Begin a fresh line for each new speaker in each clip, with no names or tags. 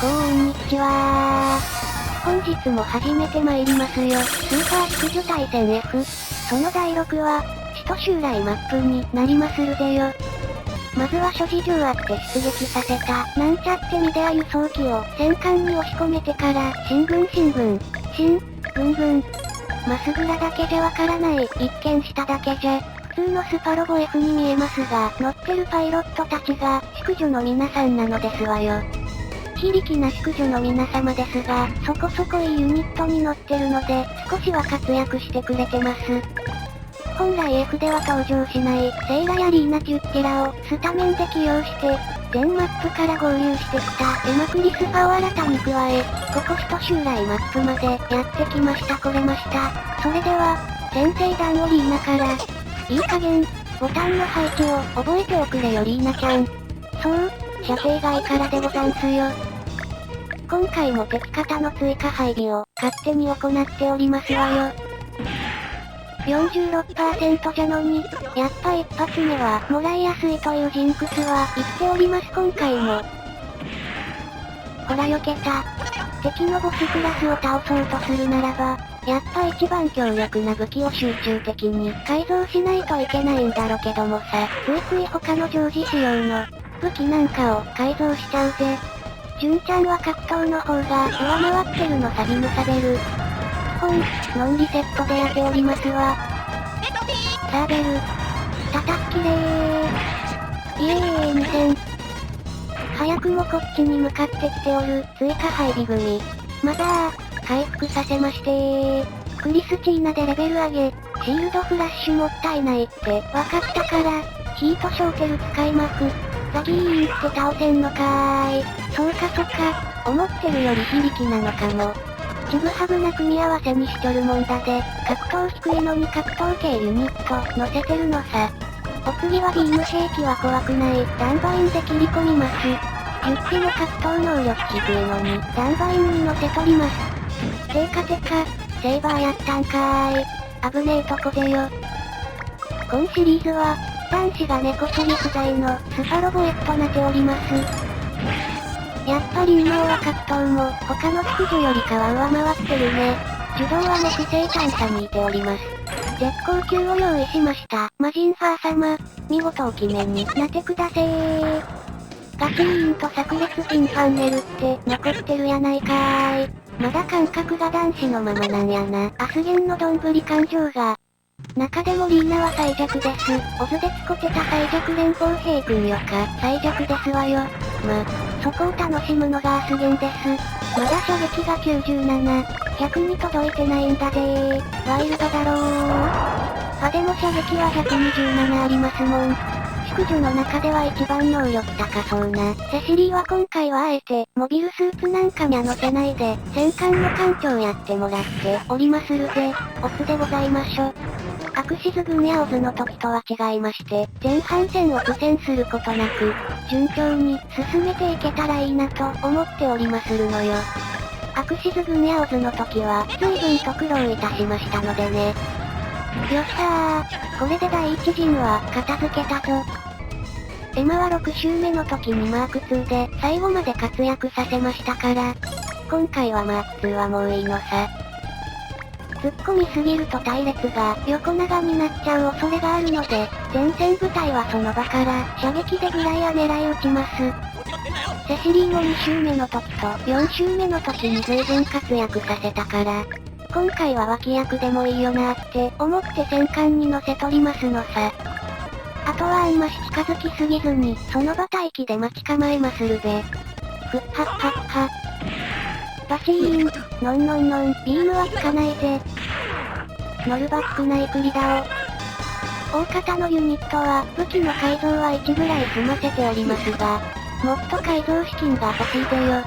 こんにちはー。本日も始めてまいりますよ。スーパー淑女対戦 F。その第6話、使徒襲来マップになりまするぜよ。まずは諸事情あって出撃させた、なんちゃってミデア輸送機を戦艦に押し込めてから、進軍、まっすぐらだけじゃわからない、一見しただけじゃ、普通のスパロボ F に見えますが、乗ってるパイロットたちが、淑女の皆さんなのですわよ。非力な淑女の皆様ですが、そこそこいいユニットに乗ってるので、少しは活躍してくれてます。本来 F では登場しない、セイラやリーナ・ジュッティラをスタメンで起用して、全マップから合流してきたエマ・クリスパを新たに加え、ここ使徒襲来マップまでやってきましたこれました。それでは、先生団をリーナから、いい加減、ボタンの配置を覚えておくれよリーナちゃん。そう、射程外からでござんすよ。今回も敵方の追加配備を勝手に行っておりますわよ。46% じゃのに、やっぱ一発目はもらいやすいというジンクスは言っております今回も。ほら避けた。敵のボスクラスを倒そうとするならば、やっぱ一番強力な武器を集中的に改造しないといけないんだろけどもさ、ついつい他の常時仕様の武器なんかを改造しちゃうぜ。純ちゃんは格闘の方が上回ってるのさビムサベル。ノンリセットでやっておりますわ。サーベル。叩きれー。イエーイ2000。早くもこっちに向かってきておる追加配備組。まだ回復させましてー。クリスチーナでレベル上げ、シールドフラッシュもったいないって分かったから、ヒートショーテル使いまく。ザギーンって倒せんのかーい。そうかそっか、思ってるより非力なのかも。ちぐはぐな組み合わせにしちょるもんだで、格闘低いのに格闘系ユニット乗せてるのさ。お次はビーム兵器は怖くない、ダンバインで切り込みます。ユッケの格闘能力低いのに、ダンバインに乗せとります。てか、セイバーやったんかーい。危ねえとこぜよ。今シリーズは、男子が根こそぎ不在のスパロボ F となっております。やっぱり羽毛は格闘も、他の淑女よりかは上回ってるね。受動は木星探査にいております。絶好級を用意しました。魔人ファー様、見事お決めになってくだせー。ガチーンと炸裂ピンファンネルって残ってるやないかーい。まだ感覚が男子のままなんやな。アスゲンのどんぶり感情が。中でもリーナは最弱です。オズでつこてた最弱連邦兵軍よか、最弱ですわよ。そこを楽しむのがアスゲンです。まだ射撃が97、100に届いてないんだぜー。ワイルドだろー。でも射撃は127ありますもん。淑女の中では一番能力高そうな。セシリーは今回はあえて、モビルスーツなんかにゃ乗せないで、戦艦の艦長やってもらっておりまするぜ。オスでございましょ。アクシズ軍やオズの時とは違いまして、前半戦を苦戦することなく、順調に進めていけたらいいなと思っておりまするのよ。アクシズ軍やオズの時は、随分と苦労いたしましたのでね。よっさー、これで第一陣は片付けたぞ。エマは6周目の時にマーク2で最後まで活躍させましたから、今回はマーク2はもういいのさ。突っ込みすぎると隊列が横長になっちゃう恐れがあるので、前線部隊はその場から射撃でグライア狙い撃ちます。セシリーを2周目の時と4周目の時に随分活躍させたから、今回は脇役でもいいよなーって思って戦艦に乗せとりますのさ。あとはあんまし近づきすぎずに、その場待機で待ち構えまするべ。ふっはっはっは。バチーン、ノンノンノン、ビームは効かないぜ。ノルバックナイクリダオ。大方のユニットは、武器の改造は1ぐらい済ませておりますが、もっと改造資金が欲しいぜよ。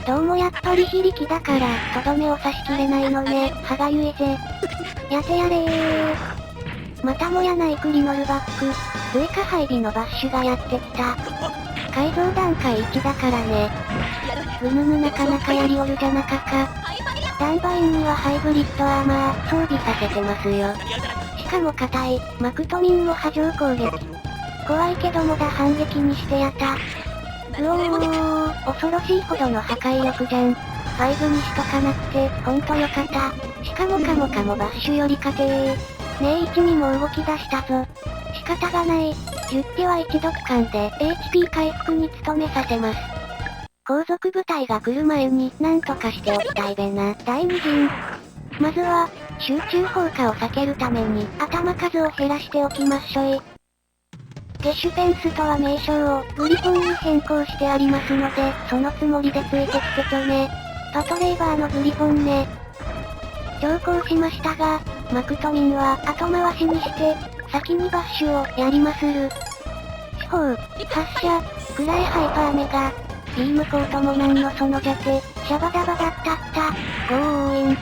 どうもやっぱり非力だから、とどめを刺しきれないのね、歯がゆいぜ。やてやれー。またもやないクリノルバック、追加配備のバッシュがやってきた。改造段階1だからね。なかなかやりおるじゃなかか。ダンバインにはハイブリッドアーマー装備させてますよ。しかも硬い、マクトミンも波状攻撃。怖いけどもだ反撃にしてやった。うおー、恐ろしいほどの破壊力じゃん。5にしとかなくて、ほんとよかった。しかもカモカモバッシュより勝てー。ねえ1にも動き出したぞ。仕方がない。10手は一読間で HP 回復に努めさせます。後続部隊が来る前になんとかしておきたいべな。第2陣。まずは、集中放火を避けるために頭数を減らしておきましょい。ゲシュペンスとは名称をグリフォンに変更してありますので、そのつもりでついてきてちょね。パトレイバーのグリフォンね。強行しましたが、マクトミンは後回しにして、先にバッシュをやりまする。四方、発射、暗いハイパーメガ、ビームコートもなんのその弱、シャバダバだったった、ゴー応援。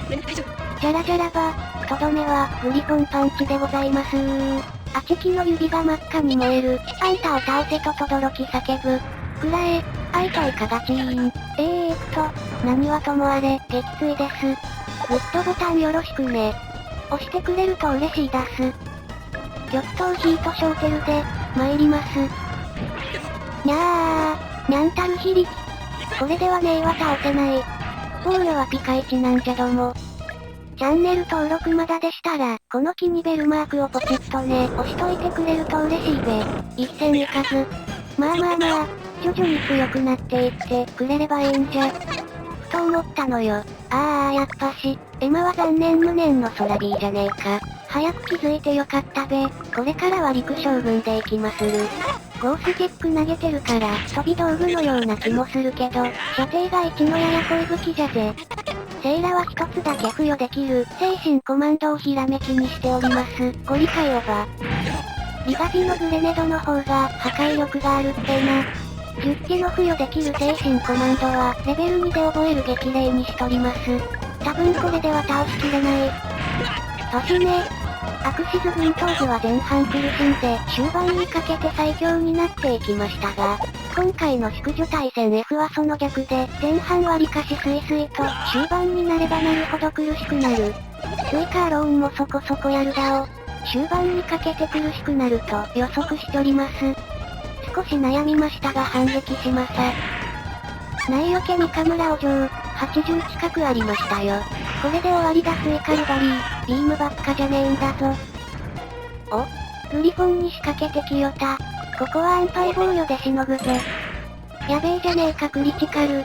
じゃらじゃらば、とどめはグリフォンパンチでございますー。あちきの指が真っ赤に燃える。あんたを倒せと轟き叫ぶ。くらえ、愛とイカがチーン。何はともあれ、撃墜です。グッドボタンよろしくね。押してくれると嬉しいだす。玉頭ヒートショーテルで、参ります。にゃー、にゃんたる響き。これではねえは倒せない。防御はピカイチなんじゃども。チャンネル登録まだでしたら、この木にベルマークをポチッとね、押しといてくれると嬉しいべ。一戦いかず。まあ、徐々に強くなっていってくれればいいんじゃ。ふと思ったのよ。やっぱし、エマは残念無念の空ビーじゃねえか。早く気づいてよかったべ。これからは陸将軍で行きまする。ゴースキック投げてるから、飛び道具のような気もするけど、射程が1のややこい武器じゃぜ。セイラは一つだけ付与できる、精神コマンドをひらめきにしております。ご理解をば。リガビのグレネドの方が、破壊力があるってな。10機の付与できる精神コマンドは、レベル2で覚える激励にしとります。多分これでは倒しきれない。年ね。アクシズ軍当時は前半苦しんで、終盤にかけて最強になっていきましたが、今回の宿女対戦 F はその逆で、前半わりかしスイスイと、終盤になればなるほど苦しくなる。スイカーローンもそこそこやるだお。終盤にかけて苦しくなると予測しております。少し悩みましたが反撃しまさ。内よけ三日村お嬢、80近くありましたよ。これで終わりだスイカルバリー、ビームばっかじゃねえんだぞ。お、グリフォンに仕掛けてきよた。ここは安牌防御でしのぐぞ。やべえじゃねえかクリティカル。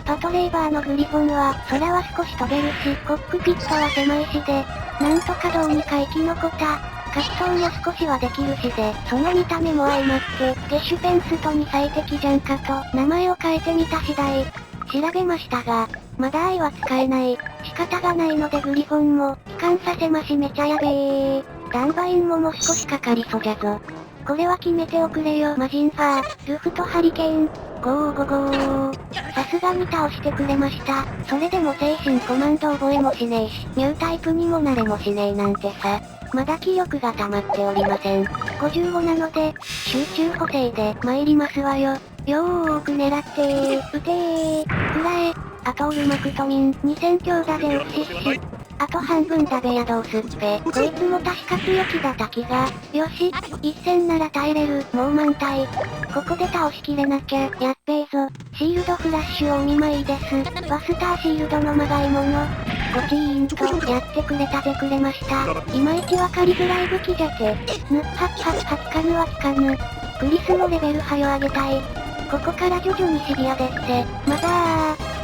パトレイバーのグリフォンは、空は少し飛べるし、コックピットは狭いしで、なんとかどうにか生き残った。格闘も少しはできるしで、その見た目も相まって、ゲシュペンストに最適じゃんかと、名前を変えてみた次第。調べましたが、まだ愛は使えない。仕方がないのでグリフォンも、帰還させましめちゃやべえ。ダンバインももう少しかかりそじゃぞ。これは決めておくれよマジンファー、ルフとハリケーン。ゴーゴゴー。さすがに倒してくれました。それでも精神コマンド覚えもしねえし、ミュータイプにもなれもしねえなんてさ。まだ気力が溜まっておりません。55なので、集中補正で参りますわよ。よーく狙って撃てー。くらえ。あとオルマクトミン、2000強だぜうっしっし。あと半分だべやどうすっぺ。こいつも確か強気だった気が。よし、1000なら耐えれる、もう満タイ。ここで倒しきれなきゃ、やっべえぞ。シールドフラッシュをお見舞いです。バスターシールドのまがいもの。ゴチーンと、やってくれたぜくれました。いまいちわかりづらい武器じゃて。ぬっはっはっは効かぬは効かぬ。クリスのレベルはよ上げたい。ここから徐々にシビアですせ。まだ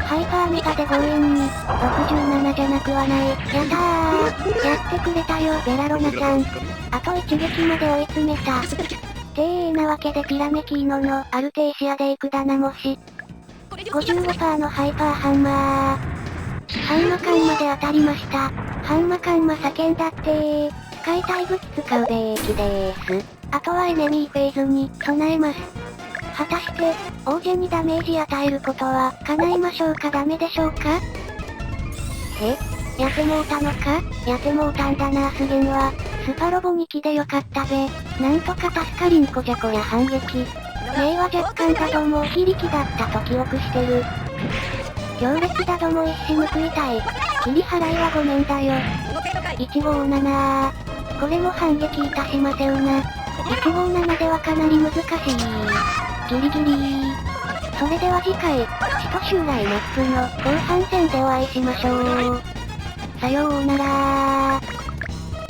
ハイパーメガで強引に、67じゃなくはない。やったー。やってくれたよ、ベラロナちゃん。あと一撃まで追い詰めた。なわけでピラメキーノのアルテイシアでいくだなもし。55% のハイパーハンマー。ハンマカンマで当たりました。ハンマカンマ叫んだってー。使いたい武器使うべーきでーす。あとはエネミーフェーズに備えます。果たして、王者にダメージ与えることは、叶いましょうかダメでしょうかやってもうたのかやってもうたんだなすげんは、スパロボ2機でよかったべ。なんとか助かりんこじゃこや反撃。名は若干だども非力だったと記憶してる。強烈だども一矢報いたい。切り払いはごめんだよ。157これも反撃いたしませうな。157ではかなり難しい。ギリギリそれでは次回、使徒襲来マップの後半戦でお会いしましょう。さようなら